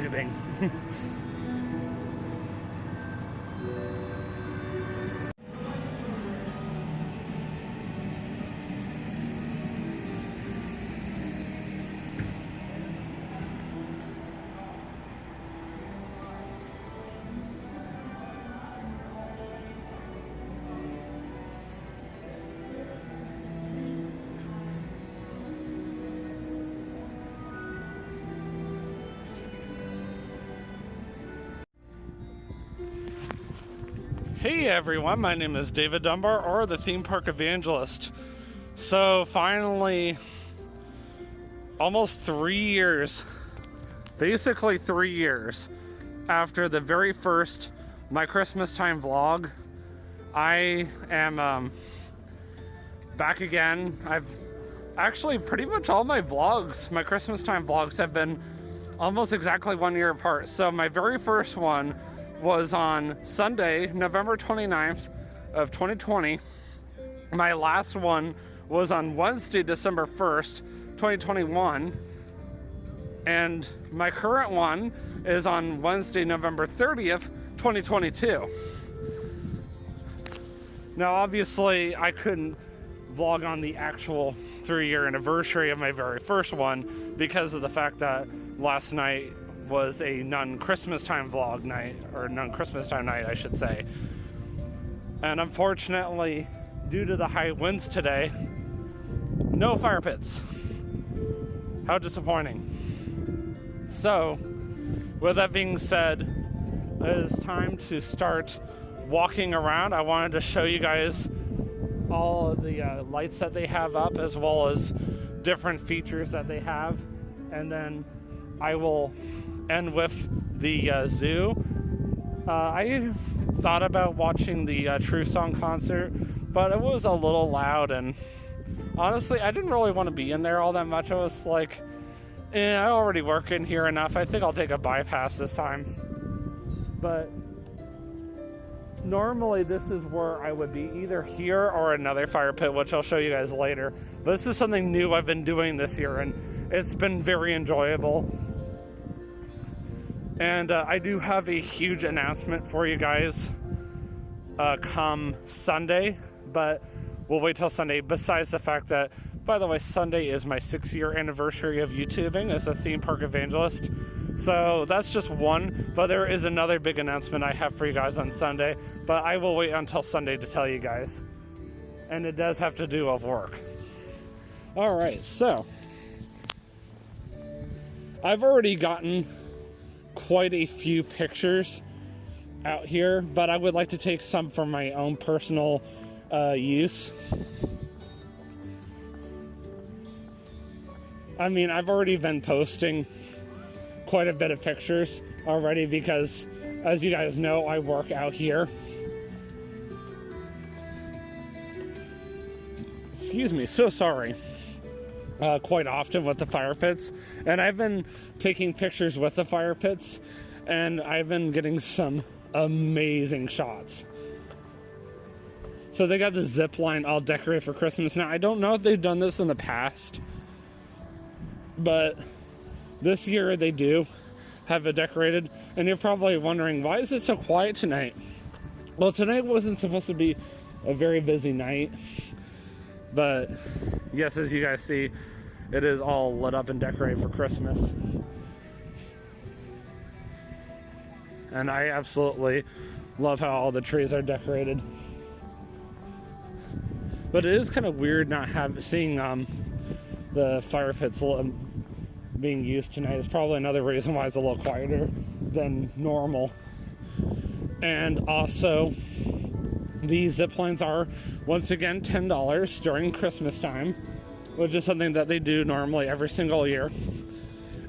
YouTubing. Hey everyone, my name is David Dunbar, or the Theme Park Evangelist. So finally, almost 3 years, basically 3 years, after the very first My Christmas Time vlog, I am back again. I've actually pretty much all my vlogs, my Christmas Time vlogs, have been almost exactly 1 year apart. So my very first one was on Sunday, November 29th of 2020. My last one was on Wednesday, December 1st, 2021. And my current one is on Wednesday, November 30th, 2022. Now, obviously, I couldn't vlog on the actual 3-year anniversary of my very first one because of the fact that last night was a non-Christmas time vlog night, or non-Christmas time night, I should say. And unfortunately, due to the high winds today, no fire pits. How disappointing. So, with that being said, it is time to start walking around. I wanted to show you guys all of the lights that they have up, as well as different features that they have, and then I will end with the zoo. I thought about watching the True Song concert, but it was a little loud, and honestly, I didn't really want to be in there all that much. I was like, I already work in here enough. I think I'll take a bypass this time. But normally this is where I would be, either here or another fire pit, which I'll show you guys later. But this is something new I've been doing this year, and it's been very enjoyable. And I do have a huge announcement for you guys come Sunday, but we'll wait till Sunday. Besides the fact that, by the way, Sunday is my 6-year anniversary of YouTubing as a theme park evangelist. So that's just one, but there is another big announcement I have for you guys on Sunday, but I will wait until Sunday to tell you guys. And it does have to do with work. All right, so I've already gotten quite a few pictures out here, but I would like to take some for my own personal use. I mean, I've already been posting quite a bit of pictures already because, as you guys know, I work out here. Excuse me, so sorry. Quite often with the fire pits, and I've been taking pictures with the fire pits, and I've been getting some amazing shots. So they got the zip line all decorated for Christmas. Now, I don't know if they've done this in the past, but this year they do have it decorated. And you're probably wondering, why is it so quiet tonight? Well, tonight wasn't supposed to be a very busy night, but yes, as you guys see, it is all lit up and decorated for Christmas. And I absolutely love how all the trees are decorated. But it is kind of weird not seeing the fire pits being used tonight. It's probably another reason why it's a little quieter than normal. And also, these zip lines are, once again, $10 during Christmas time, which is something that they do normally every single year.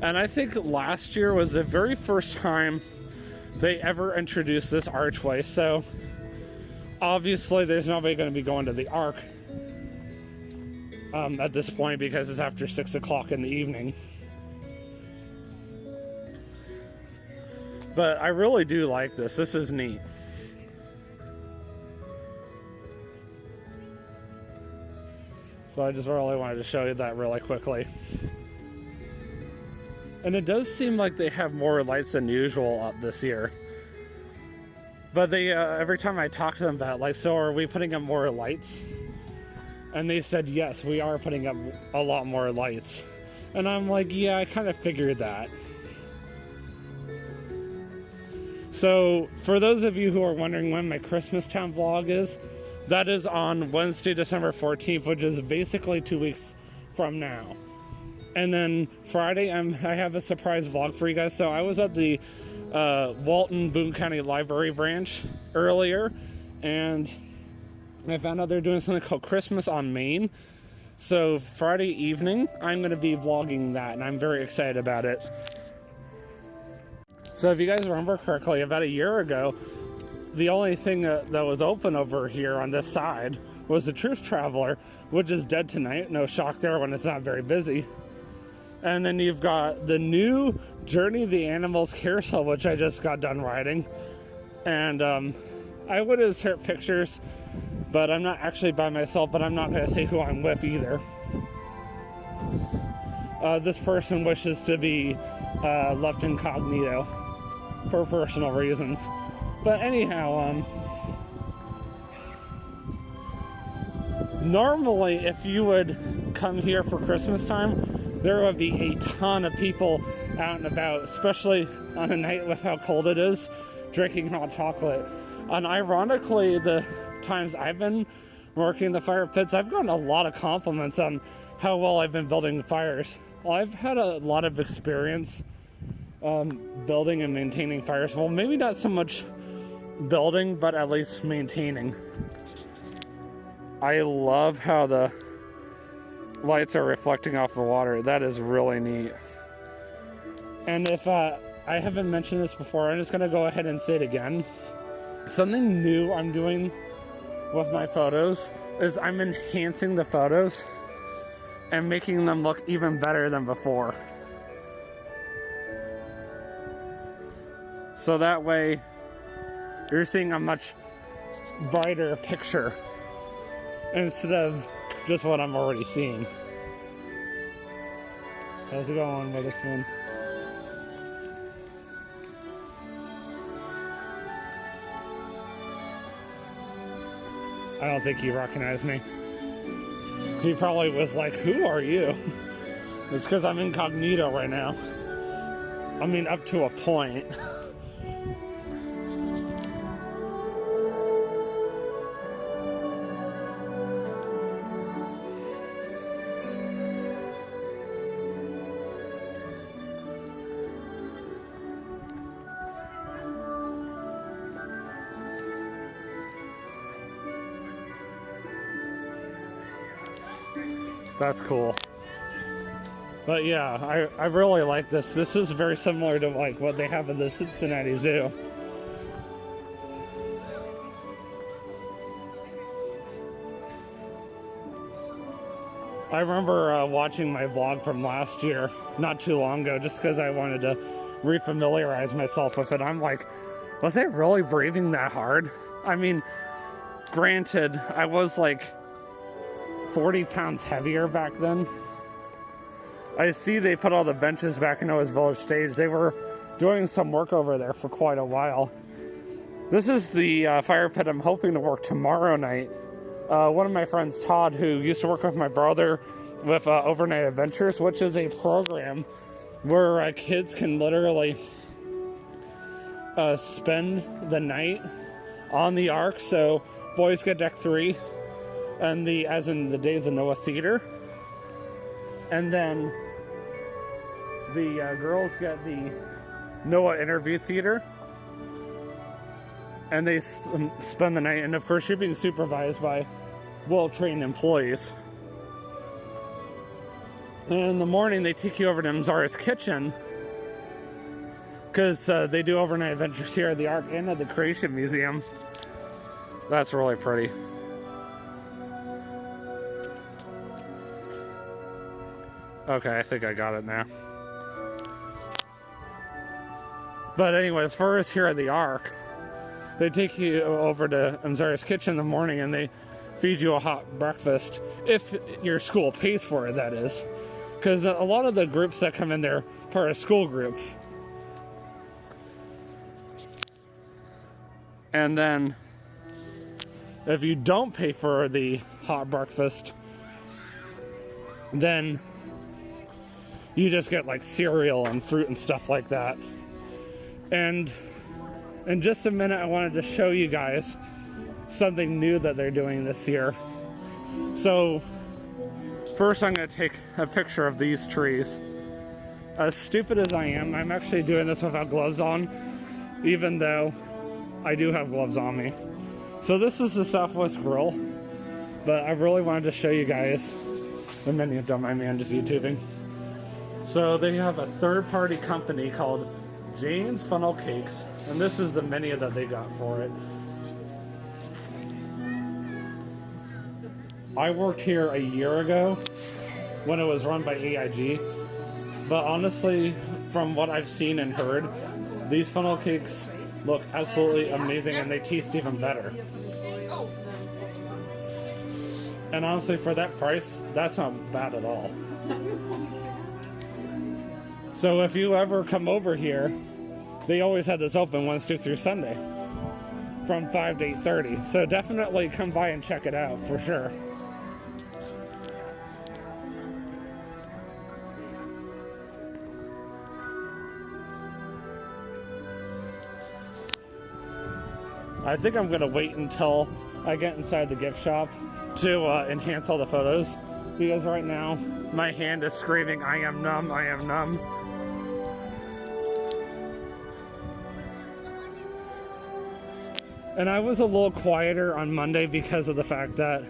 And I think last year was the very first time they ever introduced this archway. So obviously there's nobody going to be going to the Ark at this point because it's after 6 o'clock in the evening. But I really do like this. This is neat. So I just really wanted to show you that really quickly. And it does seem like they have more lights than usual up this year. But they, every time I talk to them about, like, so are we putting up more lights? And they said, yes, we are putting up a lot more lights. And I'm like, yeah, I kind of figured that. So, for those of you who are wondering when my ChristmasTime vlog is, that is on Wednesday, December 14th, which is basically 2 weeks from now. And then Friday, I have a surprise vlog for you guys. So I was at the Walton Boone County Library branch earlier, and I found out they're doing something called Christmas on Main. So Friday evening, I'm going to be vlogging that, and I'm very excited about it. So if you guys remember correctly, about a year ago, the only thing that was open over here on this side was the Truth Traveler, which is dead tonight. No shock there when it's not very busy. And then you've got the new Journey of the Animals carousel, which I just got done riding. And I would insert pictures, but I'm not actually by myself, but I'm not going to say who I'm with either. This person wishes to be left incognito for personal reasons. But anyhow, normally if you would come here for Christmas time, there would be a ton of people out and about, especially on a night with how cold it is, drinking hot chocolate. And ironically, the times I've been working the fire pits, I've gotten a lot of compliments on how well I've been building fires. Well, I've had a lot of experience building and maintaining fires. Well, maybe not so much building, but at least maintaining. I love how the lights are reflecting off the water. That is really neat. And if I haven't mentioned this before, I'm just going to go ahead and say it again. Something new I'm doing with my photos is I'm enhancing the photos and making them look even better than before. So that way you're seeing a much brighter picture instead of just what I'm already seeing. How's it going with this one? I don't think he recognized me. He probably was like, who are you? It's because I'm incognito right now. I mean, up to a point. That's cool. But yeah, I really like this. This is very similar to like what they have in the Cincinnati Zoo. I remember watching my vlog from last year, not too long ago, just because I wanted to refamiliarize myself with it. I'm like, was I really breathing that hard? I mean, granted, I was like 40 pounds heavier back then. I see they put all the benches back in Noah's Village stage. They were doing some work over there for quite a while. This is the fire pit I'm hoping to work tomorrow night. One of my friends, Todd, who used to work with my brother with Overnight Adventures, which is a program where kids can literally spend the night on the Ark. So boys get deck 3, and as in the Days of Noah theater, and then the girls get the Noah interview theater, and they spend the night. And of course, you're being supervised by well-trained employees. And in the morning, they take you over to Mzara's kitchen, because they do overnight adventures here at the Ark and at the Creation Museum. That's really pretty. Okay, I think I got it now. But anyway, as far as here at the Ark, they take you over to Mzara's kitchen in the morning and they feed you a hot breakfast. If your school pays for it, that is. because a lot of the groups that come in there are part of school groups. And then if you don't pay for the hot breakfast, then you just get like cereal and fruit and stuff like that. And in just a minute, I wanted to show you guys something new that they're doing this year. So first I'm going to take a picture of these trees. As stupid as I am, I'm actually doing this without gloves on, even though I do have gloves on me. So this is the Southwest Grill, but I really wanted to show you guys, and many of them, I mean, I'm just YouTubing. So they have a third-party company called Jane's Funnel Cakes, and this is the menu that they got for it. I worked here a year ago when it was run by AIG, but honestly, from what I've seen and heard, these funnel cakes look absolutely amazing and they taste even better. And honestly, for that price, that's not bad at all. So if you ever come over here, they always had this open Wednesday through Sunday from 5 to 8:30. So definitely come by and check it out for sure. I think I'm gonna wait until I get inside the gift shop to enhance all the photos, because right now my hand is screaming, I am numb, I am numb. And I was a little quieter on Monday because of the fact that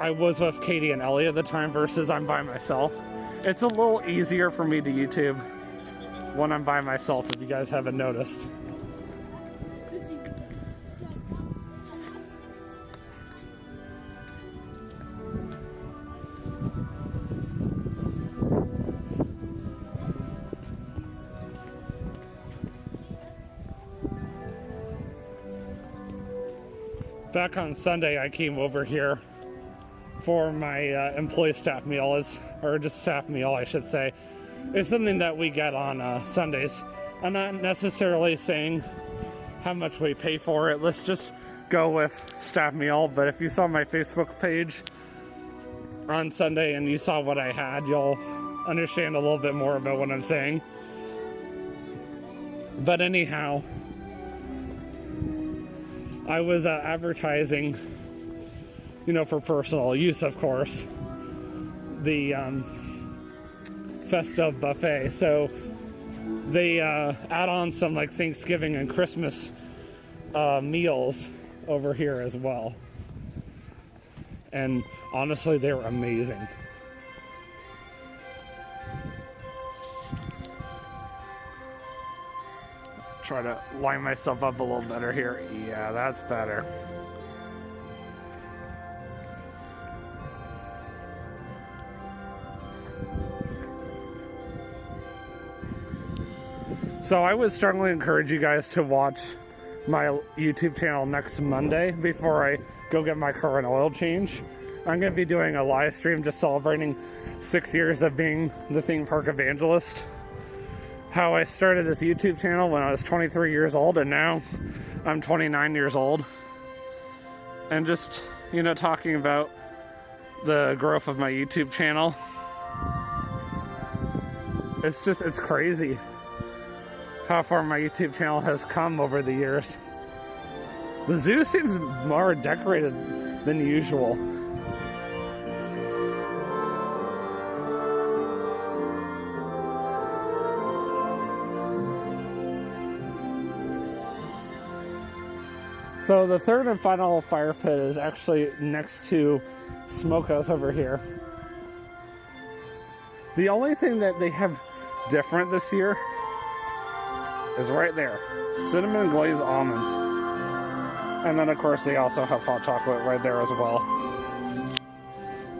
I was with Katie and Ellie at the time versus I'm by myself. It's a little easier for me to YouTube when I'm by myself, if you guys haven't noticed. Back on Sunday, I came over here for my employee staff meal, or just staff meal, I should say. It's something that we get on Sundays. I'm not necessarily saying how much we pay for it. Let's just go with staff meal. But if you saw my Facebook page on Sunday and you saw what I had, you'll understand a little bit more about what I'm saying. But anyhow, I was advertising, you know, for personal use, of course, the festive buffet. So they add on some like Thanksgiving and Christmas meals over here as well. And honestly, they were amazing. Try to line myself up a little better here. Yeah, that's better. So I would strongly encourage you guys to watch my YouTube channel next Monday before I go get my car an oil change. I'm going to be doing a live stream just celebrating 6 years of being the theme park evangelist. How I started this YouTube channel when I was 23 years old, and now I'm 29 years old. And just, you know, talking about the growth of my YouTube channel. It's crazy how far my YouTube channel has come over the years. The zoo seems more decorated than usual. So the third and final fire pit is actually next to Smokehouse over here. The only thing that they have different this year is right there. Cinnamon glazed almonds. And then of course they also have hot chocolate right there as well.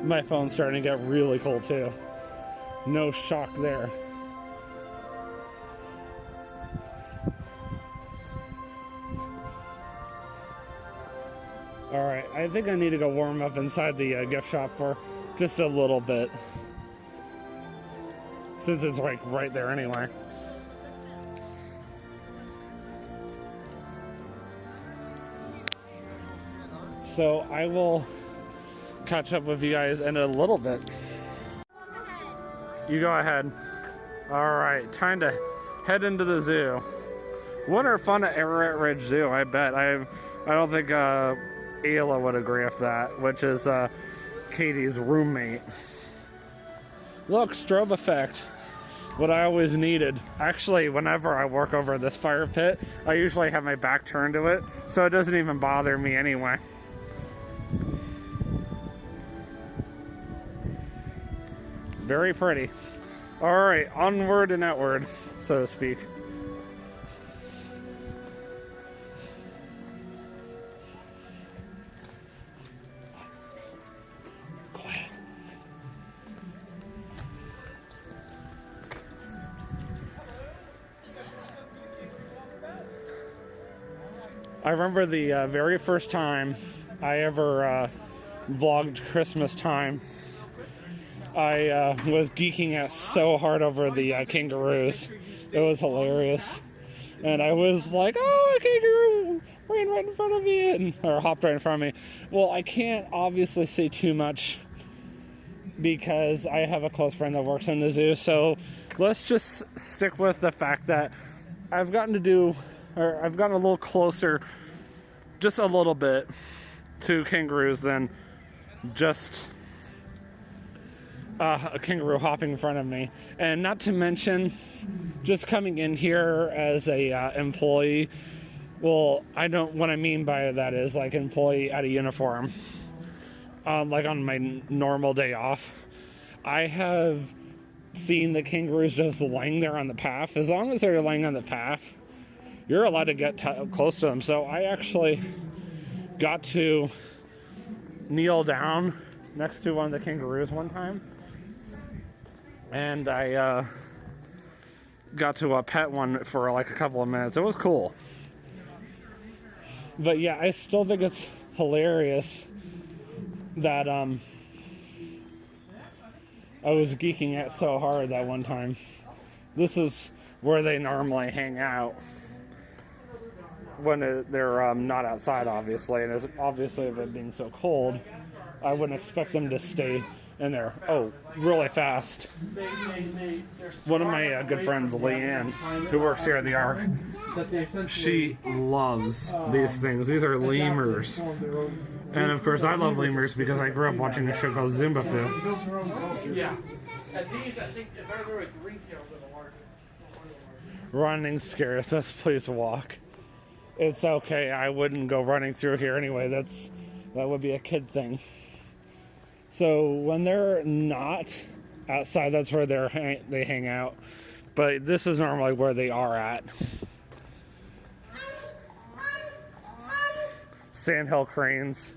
My phone's starting to get really cold too. No shock there. Alright, I think I need to go warm up inside the gift shop for just a little bit. since it's like right there anyway. So I will catch up with you guys in a little bit. You go ahead. All right, time to head into the zoo. Winter fun at Arrowhead Ridge Zoo, I bet. I don't think Ayla would agree with that, which is Katie's roommate. Look, strobe effect. What I always needed. Actually, whenever I work over this fire pit, I usually have my back turned to it, so it doesn't even bother me anyway. Very pretty. All right, onward and outward, so to speak. Go ahead. I remember the very first time I ever vlogged Christmas time. I was geeking out so hard over the kangaroos. It was hilarious. And I was like, oh, a kangaroo ran right in front of me, or hopped right in front of me. Well, I can't obviously say too much because I have a close friend that works in the zoo. So let's just stick with the fact that I've gotten a little closer, just a little bit, to kangaroos than just a kangaroo hopping in front of me. And not to mention, just coming in here as a employee, well, what I mean by that is like employee at a uniform, like on my normal day off, I have seen the kangaroos just laying there on the path. As long as they're laying on the path, you're allowed to get close to them. So I actually got to kneel down next to one of the kangaroos one time, and I got to pet one for like a couple of minutes. It was cool. But yeah, I still think it's hilarious that I was geeking out so hard that one time. This is where they normally hang out when they're not outside, obviously. And obviously, with it being so cold, I wouldn't expect them to stay in there. Oh, really fast. One of my good friends, Leanne, who works here at the Ark, she loves these things. These are lemurs. And of course, I love lemurs because I grew up watching a show called Zumba Fu. Yeah. And these, I think, if I remember, greentails are the largest. Running scares us. Please walk. It's okay. I wouldn't go running through here anyway. That would be a kid thing. So when they're not outside, that's where they hang out. But this is normally where they are at. Sandhill cranes.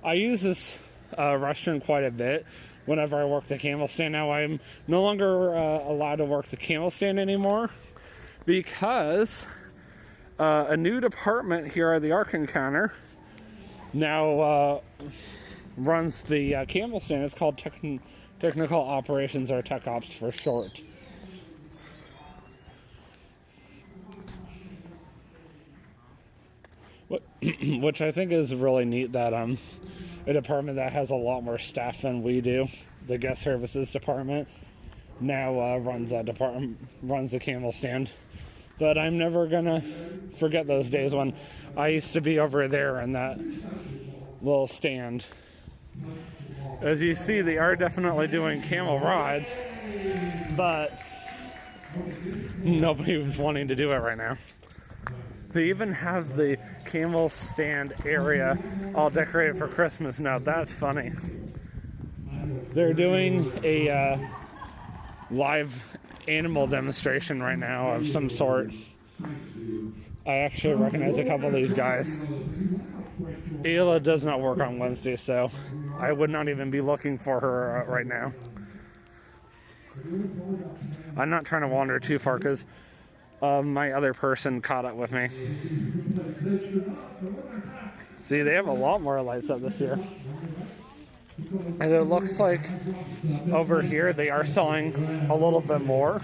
I use this restroom quite a bit whenever I work the camel stand. Now I'm no longer allowed to work the camel stand anymore because a new department here at the Ark Encounter now runs the camel stand. It's called Technical Operations, or Tech Ops for short. Which I think is really neat that a department that has a lot more staff than we do, the guest services department, now runs the camel stand. But I'm never gonna forget those days when I used to be over there in that little stand. As you see, they are definitely doing camel rides, but nobody was wanting to do it right now. They even have the camel stand area all decorated for Christmas now. That's funny. They're doing a live animal demonstration right now of some sort. I actually recognize a couple of these guys. Ayla does not work on Wednesday, so I would not even be looking for her right now. I'm not trying to wander too far because my other person caught up with me. See, they have a lot more lights up this year. And it looks like over here they are selling a little bit more.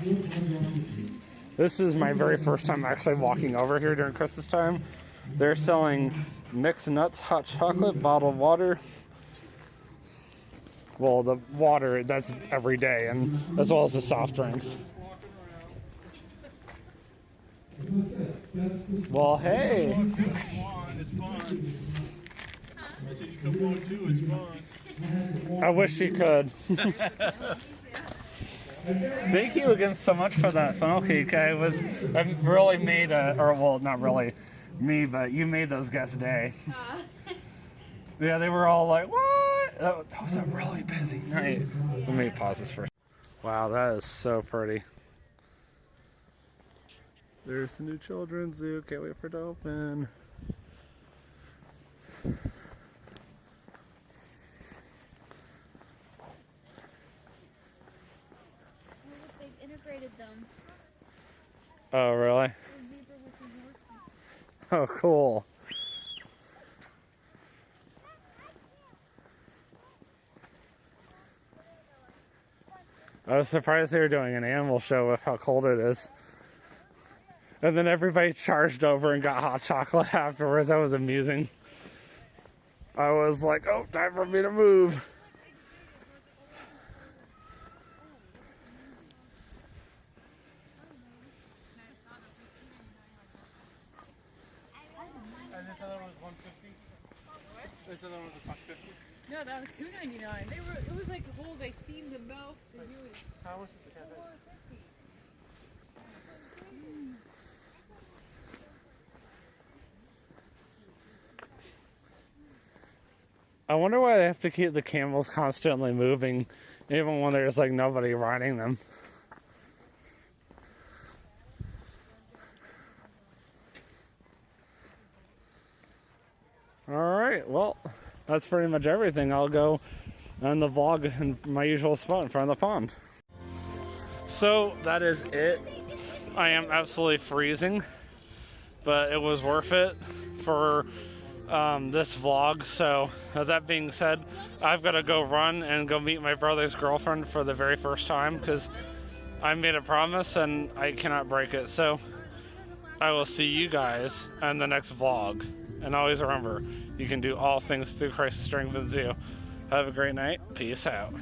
This is my very first time actually walking over here during Christmas time. They're selling mixed nuts, hot chocolate, bottled water. Well, the water, that's every day, and as well as the soft drinks. Well, hey. It's fun. I said you come on too, it's fun. I wish you could. Thank you again so much for that funnel cake. I really made well, not really me, but you made those guests' day. Yeah, they were all like, what? That was a really busy night. Let me pause this first. Wow, that is so pretty. There's the new children's zoo. Can't wait for it to open. They've integrated them. Oh, really? Oh, cool. I was surprised they were doing an animal show with how cold it is. And then everybody charged over and got hot chocolate afterwards. That was amusing. I was like, oh, time for me to move. And this other one was 150? This other one was a buck 50? No, that was $2.99. It was like whole. They steamed the milk. How much is the cafe? I wonder why they have to keep the camels constantly moving, even when there's like nobody riding them. Alright, well, that's pretty much everything. I'll go end the vlog in my usual spot in front of the pond. So, that is it. I am absolutely freezing, but it was worth it for this vlog. So, with that being said, I've got to go run and go meet my brother's girlfriend for the very first time because I made a promise and I cannot break it. So, I will see you guys in the next vlog. And always remember, you can do all things through Christ who strengthens you. Have a great night. Peace out.